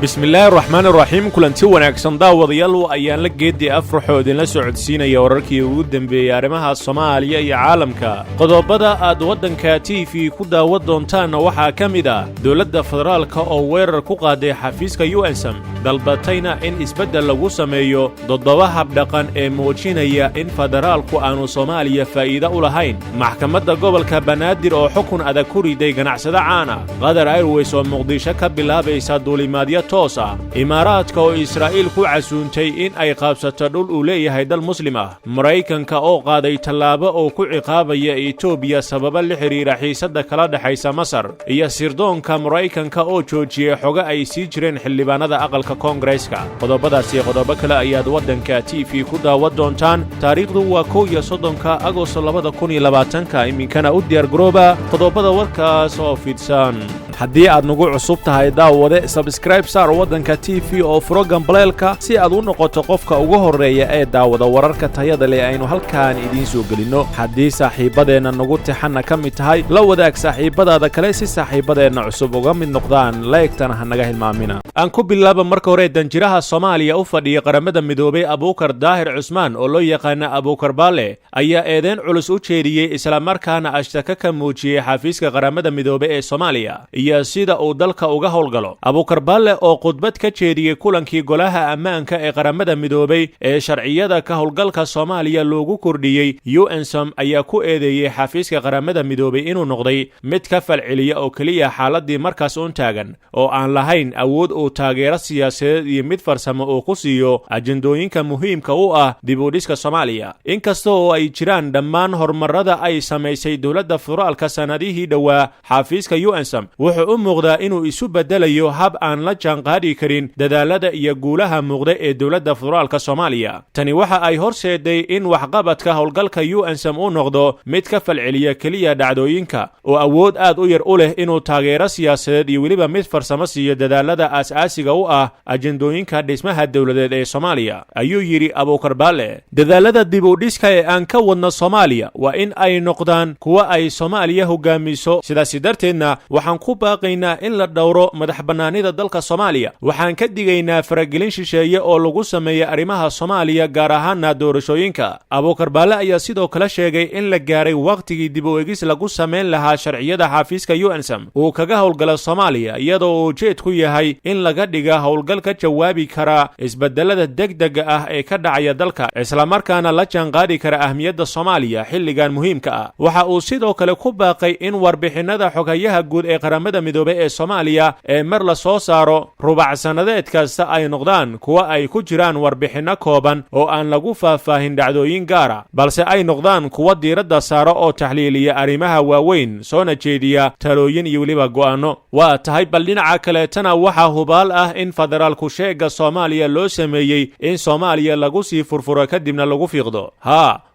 bismillaahi raxmaani raxiim kulanti wanaagsan daawadayaal ayaan la geedii afraxoo idinla socodsiinaya wararkii ugu dambeeyey arrimaha Soomaaliya iyo caalamka qodobada aad waddanka TV ku daawad doontaan waxaa ka mid ah dawladda federaalka oo weerar ku qaaday xafiiska UNSM dalbatayna in isbeddel lagu sameeyo doddoba habdhaqan ee muujinaya in federaalku aanu Soomaaliya faa'iido u lahayn maxkamadda gobolka Banaadir oo xukun adag ku riday ganacsada caana Qatar Airways oo Muqdisho ka bilaabaysa duulimaadyo toos ah Imaaraadka oo Israa'iil ku casuuntay in ay qaabsato dhul uu leeyahay dal muslim ah Mareykanka oo qaaday tallaabo oo ku ciqaabaya Itoobiya sababa la xiriira xiisadda kala dhaxaysa Masar iyo sirdoonka Mareykanka oo joojiyay xoga ay sii jireen xildhibaanada aqalka Koongreeska qodobadaasi qodobo kale ayaad waddanka TV ku daawad doontaan taariikhdu waa 31 Agoosto 2020 iminkana u diyaar garooba qodobada warkaas oo fidsan haddii aad nagu cusub tahay daawade subscribe saar waddanka TV oo program baleelka si aad u noqoto qofka ugu horeeya ee daawada wararka tayada leh aynu halkaan idiin soo gelino haddii saaxiibadeena nagu tixana ka mid tahay la wadaag saaxiibadaada kale si saaxiibadeena cusub uga mid noqdaan leegtana ha naga hilmaamina aan ku bilaabo marka hore danjiraha Soomaaliya u fadhiya qaramada midoobay Abuukar Daahir Cusmaan oo loo yaqaan Abuukar Baale ayaa eedeyn culus u jeediyay isla markaana ashtaka ka muujiyay xafiiska qaramada midoobay ee Soomaaliya iyo sida uu dalka uga howlgalo Abuukar Baale oo khudbad ka jeediyay kulankii golaha ammaanka ee qaramada midoobay ee sharciyada ka howlgalka Soomaaliya loogu kordhiyay UNSM ayaa ku eedeeyay xafiiska qaramada midoobay inuu noqday mid ka falceliya oo kaliya xaaladii markaas u taagan oo aan lahayn awood uu taageero siyaasadeed iyo mid farsamo oo ku siiyo ajandooyinka muhiimka u ah dib u dhiska Soomaaliya inkasta oo ay jiraan dhammaan horumarada ay samaysay dawladda federaalka sanadihii dhawaa xafiiska UNSM wuxuu u muuqdaa inuu isu bedelayo hab aan la jaanqaadi karin dadaalada iyo guulaha muuqda ee dawladda federaalka Soomaaliya tani waxa ay horseeday in waxqabadka howlgalka UNSM uu noqdo mid ka falceliya kaliya dhacdooyinka oo awood aad u yar u leh inuu taageero siyaasadeed iyo weliba mid farsamo siiyo dadaalada asaasiga u ah ajandooyinka dhismaha dawladeed ee Soomaaliya ayuu yiri Abuukar Baale dadaalada dib u dhiska ee aan ka wadno Soomaaliya waa in ay noqdaan kuwa ay Soomaaliya hogaamiso sidaas darteedna waxaan ku baaqaynaa in la dhowro madaxbannaanida dalka Soomaaliya waxaan ka digaynaa faragelin shisheeye oo lagu sameeyo arrimaha Soomaaliya gaar ahaan doorashooyinka Abuukar Baale ayaa sidoo kale sheegay in la gaaray waqtigii dib u eegis lagu sameyn lahaa sharciyada xafiiska UNSM uu kaga howlgalo Soomaaliya iyadoo ujeed ku yahay in laga dhiga howlgal ka jawaabi kara isbedelada degdega ah ee ka dhacaya dalka isla markaana la jaanqaadi kara ahmiyadda Soomaaliya xilligan muhiimka ah waxa uu sidoo kale ku baaqay in warbixinada xogayaha guud ee qaramada midoobay ee Soomaaliya ee mar la soo saaro rubac sanadeed kasta ay noqdaan kuwa ay ku jiraan warbixino kooban oo aan lagu faahfaahin dhacdooyin gaar ah balse ay noqdaan kuwa diiradda saaro oo taxliiliya arrimaha waaweyn soona jeediya talooyin iyo weliba go'aano waa tahay bal dhinaca kale tana waxa hubaal ah in federaalku sheega Soomaaliya loo sameeyay in Soomaaliya lagu sii furfuro kadibna lagu fiiqdo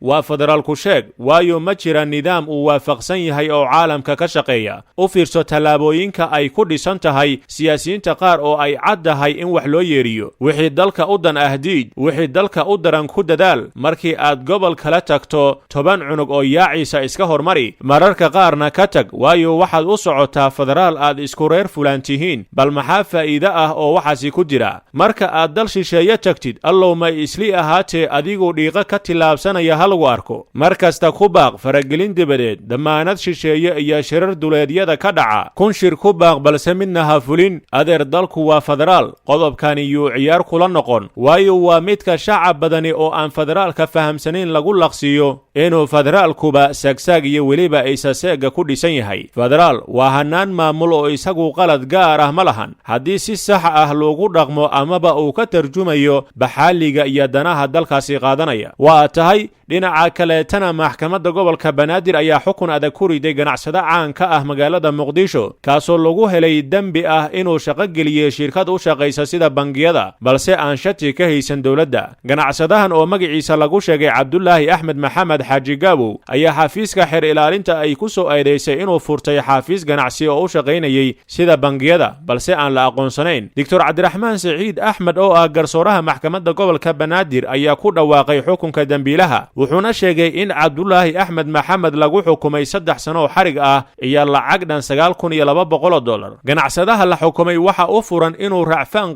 waa federaalku sheeg waayo ma jira nidaam uu waafaqsan yahay oo caalamka ka shaqeeya u fiirso tallaabooyinka ay ku dhisan tahay siyaasiyiinta qaar oo ay caddahay in wax loo yeeriyo wixii dalka u dan ahdiid wixii dalka u daran ku dadaal markii aad gobol kala tagto 10 cunug oo yaaciisa iska hormari mararka qaarna ka tag waayo waxaad u socotaa federaal aad isku reer fulantihiin bal maxaa faa'iido ah oo waxaasi ku jira marka aad dal shisheeye tagtid allow ma isli ahaatee adigu dhiiqa ka tilaabsanaya lagu arko markasta ku baaq faragelin dibadeed damaanad shisheeye iyo shirar duleedyada ka dhaca kun shir ku baaq balse midna ha fulin adeer dalku waa federaal qodobkani yuu ciyaar kula noqon waayo waa midka shacab badani oo aan federaalka fahamsanayn lagu laqsiyo inuu federaalkuba sagsaag iyo weliba isaseega ku dhisan yahay federaal waa hanaan maamul oo isagu qalad gaar ah ma lahan haddii si sax ah loogu dhaqmo amaba uu ka tarjumayo baxaaliga iyo danaha dalkaasi qaadanaya waa tahay dhinaca kale tana maxkamadda gobolka Banaadir ayaa xukun adag ku riday ganacsada caan ka ah magaalada Muqdisho kaasoo lagu helay dambi ah inuu shaqo geliyay shirkad u shaqeysa sida bangiyada balse aan shati ka haysan dawladda ganacsadahan oo magaciisa lagu sheegay Cabdullaahi Axmed Maxamed Xaaji Gaabow ayaa xafiiska xir ilaalinta ay ku soo eedeysay inuu furtay xafiis ganacsi oo u shaqeynayay sida bangiyada balse aan la aqoonsanayn Dr. Cabdiraxmaan Saciid Axmed oo ah garsooraha maxkamadda gobolka Banaadir ayaa ku dhawaaqay xukunka dambiilaha wuxuuna sheegay in cabdulaahi axmed maxamed lagu xukumay 3 sano oo xarig ah iyo lacag dhan $9,200. ganacsadaha la xukumay waxa u furan inuu racfaan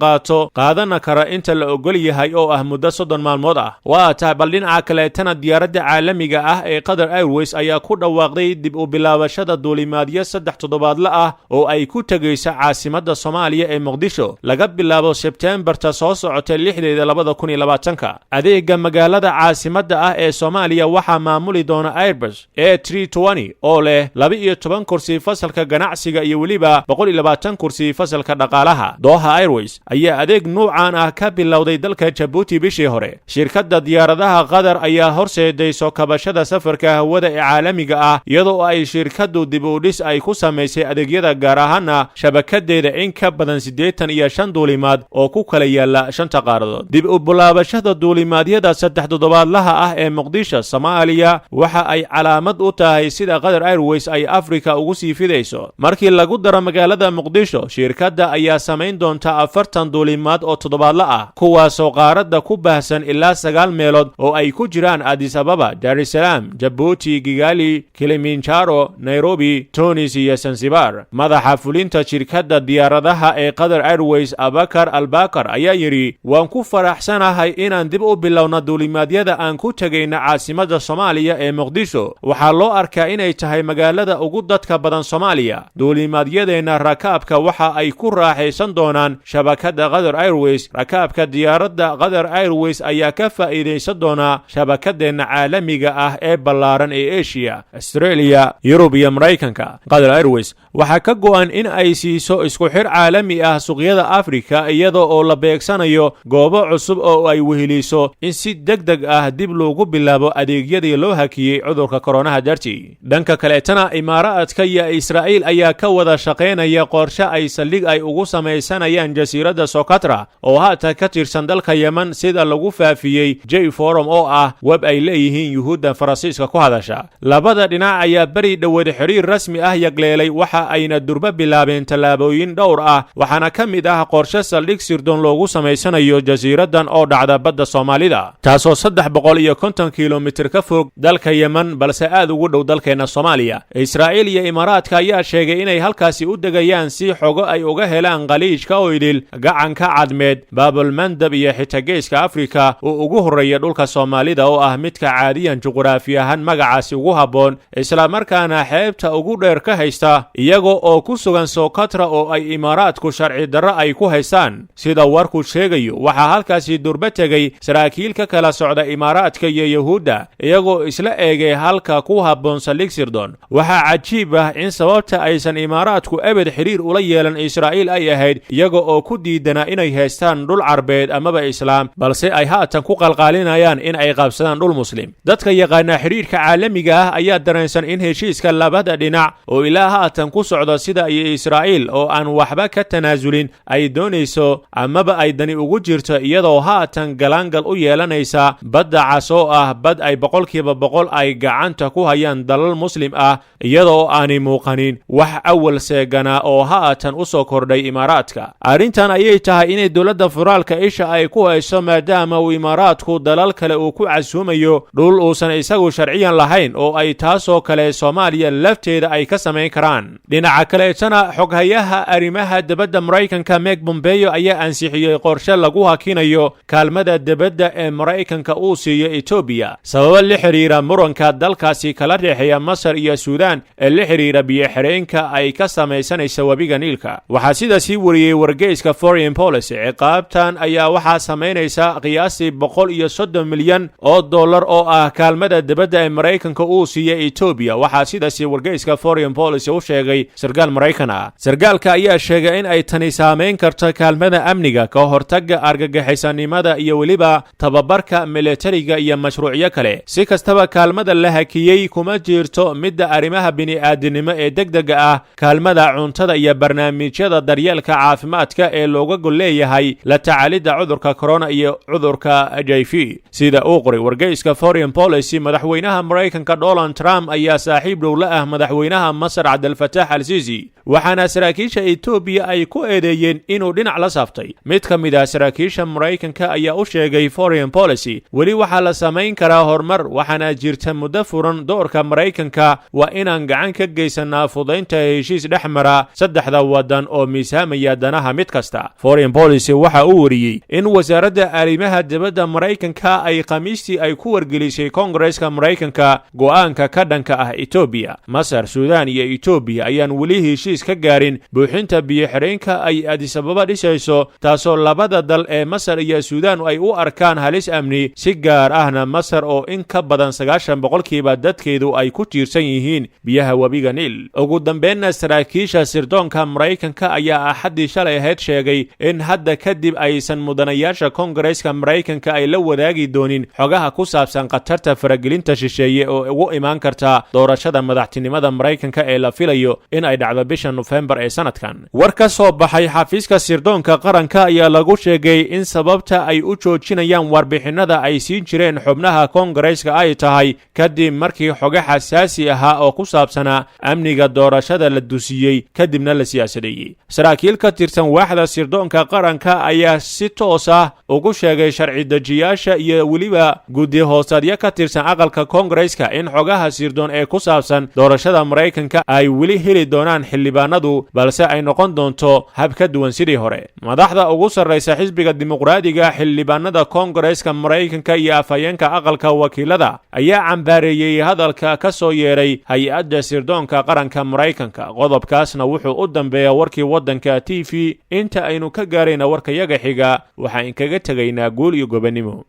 qaadana kara inta la ogol yahay oo ah muddo 30 maalmood ah. waa tahay bal dhinaca kaleetana diyaaradda caalamiga ah ee Qatar Airways ayaa ku dhawaaqday dib u bilaabashada duulimaadyo 3 toddobaadle ah oo ay ku tagaysa caasimadda Soomaaliya ee Muqdisho laga bilaabo Sebteembarta soo socota 6 2020. adeega magaalada caasimadda ah ee Soomaaliya waxaa maamuli doona Airbus A320 oo leh 12 kursi fasalka ganacsiga iyo waliba 120 kursi fasalka dhaqaalaha. Doha Airways ayaa adeeg nuucan ah ka bilowday dalka Djibouti bishii hore. shirkadda diyaaradaha Qatar ayaa horseeday soo kabashada safarka hawada ee caalamiga ah iyadoo ay shirkaddu dib u dhis ay ku sameysay adeegyada gaar ahaan shabakadeeda in ka badan 85 duulimaad oo ku kala yaala 5 qaaradood. dib u bilaabashada duulimaadyada 3 toddobaadlaha ah ee Muqdisho Soomaaliya waxa ay calaamad u tahay sida Qatar Airways ay Afrika ugu sii fidayso. markii lagu daro magaalada Muqdisho shirkadda ayaa sameyn doonta 40 duulimaad oo toddobaadle ah kuwaas oo qaaradda ku baahsan ilaa 9 meelood oo ay ku jiraan Addis Ababa, Dar es Salaam, Djibouti, Kigali, Kilimanjaro, Nairobi, Tunis iyo Zanzibar. madaxa fulinta shirkadda diyaaradaha ee Qatar Airways Abakar Albakar ayaa yiri waan ku faraxsanahay inaan dib u bilowno duulimaadyada aan ku tagayna caasimadda Soomaaliya ee Muqdisho. waxaa loo arkaa inay tahay magaalada ugu dadka badan Soomaaliya. duulimaadyadeena rakaabka waxa ay ku raaxaysan doonaan shabakadda Qatar Airways. rakaabka diyaaradda Qatar Airways ayaa ka faa'iideysan doona shabakadeena caalamiga ah ee ballaaran ee Asia, Australia, Yurub iyo Mareykanka. Qatar Airways waxa ka go'an in ay siiso isku xir caalami ah suuqyada Afrika iyadoo oo la beegsanayo goobo cusub oo ay weheliso in si degdeg ah dib loogu bilaabo adeegyadii loo hakiyay cudurka corona dartii. dhanka kale tana Imaaraadka iyo Israa'iil ayaa ka wada shaqeynaya qorshe ay saldhig ay ugu sameysanayaan jasiiradda Socotra oo haatan ka tirsan dalka Yemen sida lagu faafiyay J-Forum oo ah web ay leeyihiin Yuhuudda Faransiiska ku hadasha. labada dhinac ayaa bari dhaweed xiriir rasmi ah yagleelay waxa ayna durba bilaabeen tallaabooyin dhowr ah waxaana ka mid ah qorshe saldhig sirdoon loogu sameysanayo jasiiraddan oo dhacda badda Soomaalida taasoo 350 kiilomitir ka fog dalka Yemen balse aad ugu dhow dalkeena Soomaaliya. Israa'iil iyo Imaaraadka ayaa sheegay inay halkaasi u degayaan si xogo ay uga helaan qaliijka oo idil gacanka cadmeed Baabul Mandab iyo xitaa geeska Afrika oo ugu horeeya dhulka Soomaalida oo ah midka caadiyan juqraafi ahaan magacaasi ugu haboon isla markaana xeebta ugu dheer ka haysta iyagoo oo ku sugan Socotra oo ay Imaaraadku sharci darro ay ku haystaan. sida warku sheegayo waxaa halkaasi durba tegay saraakiil ka kala socda Imaaraadka iyo Yahuudda iyagoo isla eegay halka ku haboon saldhig sirdoon. waxaa cajiib ah in sababta aysan Imaaraadku abad xiriir ula yeelan Israa'iil ay ahayd iyagoo oo ku diidana inay haystaan dhul Carbeed amaba Islaam balse ay haatan ku qalqaalinayaan in ay qabsadaan dhul Muslim. dadka yaqaana xiriirka caalamiga ah ayaa dareensan in heshiiska labada dhinac oo ilaa haatan ku socda sida ay Israa'iil oo aan waxba ka tanaasulin ay doonayso amaba ay dani ugu jirto iyadoo haatan galaangal u yeelanaysa badda cas oo ah bad ay 100% ay gacanta ku hayaan dalal Muslim ah iyadoo aanay muuqanin wax awal seegana oo haatan u soo kordhay Imaaraadka. arrintan ayay tahay inay dowladda federaalka isha ay ku hayso maadaama uu Imaaraadku dalal kale uu ku casuumayo dhul uusan isagu sharciyan lahayn oo ay taasoo kale Soomaaliya lafteeda ay ka sameyn karaan. dhinaca kale tana xoghayaha arrimaha dibadda Mareykanka Mike Pompeo ayaa ansixiyay qorshe lagu hakinayo kaalmada dibadda ee Mareykanka uu siiyo Ethiopia sabab la xiriira muranka dalkaasi kala dhexeeya Masar iyo Suudaan ee la xiriira biyo xireenka ay ka sameysanayso wabiga Niilka. waxaa sida sii wariyay wargeyska Foreign Policy ciqaabtan ayaa waxaa sameynaysa qiyaastii $130 milyan oo ah kaalmada dibadda ee Mareykanka uu siiyo Ethiopia. waxaa sida sii wargeyska Foreign Policy u sheegay sargaal Mareykan ah. sargaalka ayaa sheegay in ay tani saameyn karto kaalmada amniga ka hortagga argagixisanimada iyo waliba tababarka militariga iyo mashruucyo kale. si kastaba kaalmada la hakiyay kuma jirto midda arrimaha bini'aadanimo ee degdega ah kaalmada cuntada iyo barnaamijyada daryeelka caafimaadka ee looga gol leeyahay la tacaalidda cudurka corona iyo cudurka HIV. sida uu qoray wargeyska Foreign Policy madaxweynaha Mareykanka Donald Trump ayaa saaxiib dhow la ah madaxweynaha Masar Abdel Fattah al-Sisi waxaana saraakiisha Ethiopia ay ku eedeeyeen inuu dhinac la saftay. mid ka mid ah saraakiisha Mareykanka ayaa u sheegay Foreign Policy wali waxa la sameyn karaa horumar waxaana jirta muddo furan doorka Maraykanka waa inaan gacan ka geysanaa fudaynta heshiis dhexmara saddexda wadan oo miisaamaya danaha mid kasta. Foreign Policy waxa uu wariyay in wasaaradda arrimaha dibadda Maraykanka ay Khamiistii ay ku wargelisay Kongareeska Maraykanka go'aanka ka dhanka ah Ethiopia, Masar, Suudaan iyo Ethiopia ayaan weli heshiis ka gaarin buuxinta biyo-xireenka ay Addis Ababa dhisayso, taasoo labada dal ee Masar iyo Suudaan ay u arkaan halis amni, si gaar ahna Masar oo in ka badan 90% dadkeedu ay ku tiirsan yihiin biyaha webiga Niil. Ugu dambeynna saraakiisha sirdoonka Maraykanka ayaa Axaddii shalay ahayd sheegay in hadda kadib aysan mudanayaasha Kongareeska Maraykanka ay la wadaagi doonin xogaha ku saabsan khatarta faragelinta shisheeye oo ugu imaan karta doorashada madaxtinimada Maraykanka ee la filayo in ay dhacdo bisha November ee sanadkan. War ka soo baxay xafiiska sirdoonka qaranka ayaa lagu sheegay in sababta ay u joojinayaan warbixinada ay siin jireen xubnaha Kongareeska ay tahay kadib markii xogo xasaasi ahaa oo ku saabsanaa amniga doorashada la dusiyey kadibna la siyaasadeeyey. Saraakiil ka tirsan waaxda sirdoonka qaranka ayaa si toos ah ugu sheegay sharci dejiyaasha iyo weliba guddi hoosaadyo ka tirsan aqalka Kongareeska in xogaha sirdoon ee ku saabsan doorashada Maraykanka ay weli heli doonaan xildhibaanadu, balse ay noqon doonto hab ka duwan sidii hore. Madaxda ugu sarreysa xisbiga dimuqraadiga xildhibaanada Kongareeska Maraykanka iyo afhayeenka aqalka wakiilada ayaa cambaareeyay hadalka ka soo yeeray hay-adda sirdoonka qaranka Maraykanka. Qodobkaasna wuxuu u dambeeyaa warkii waddanka TV. Inta aynu ka gaarayna warkayaga xiga waxaan kaga tegaynaa guul iyo gobonimo.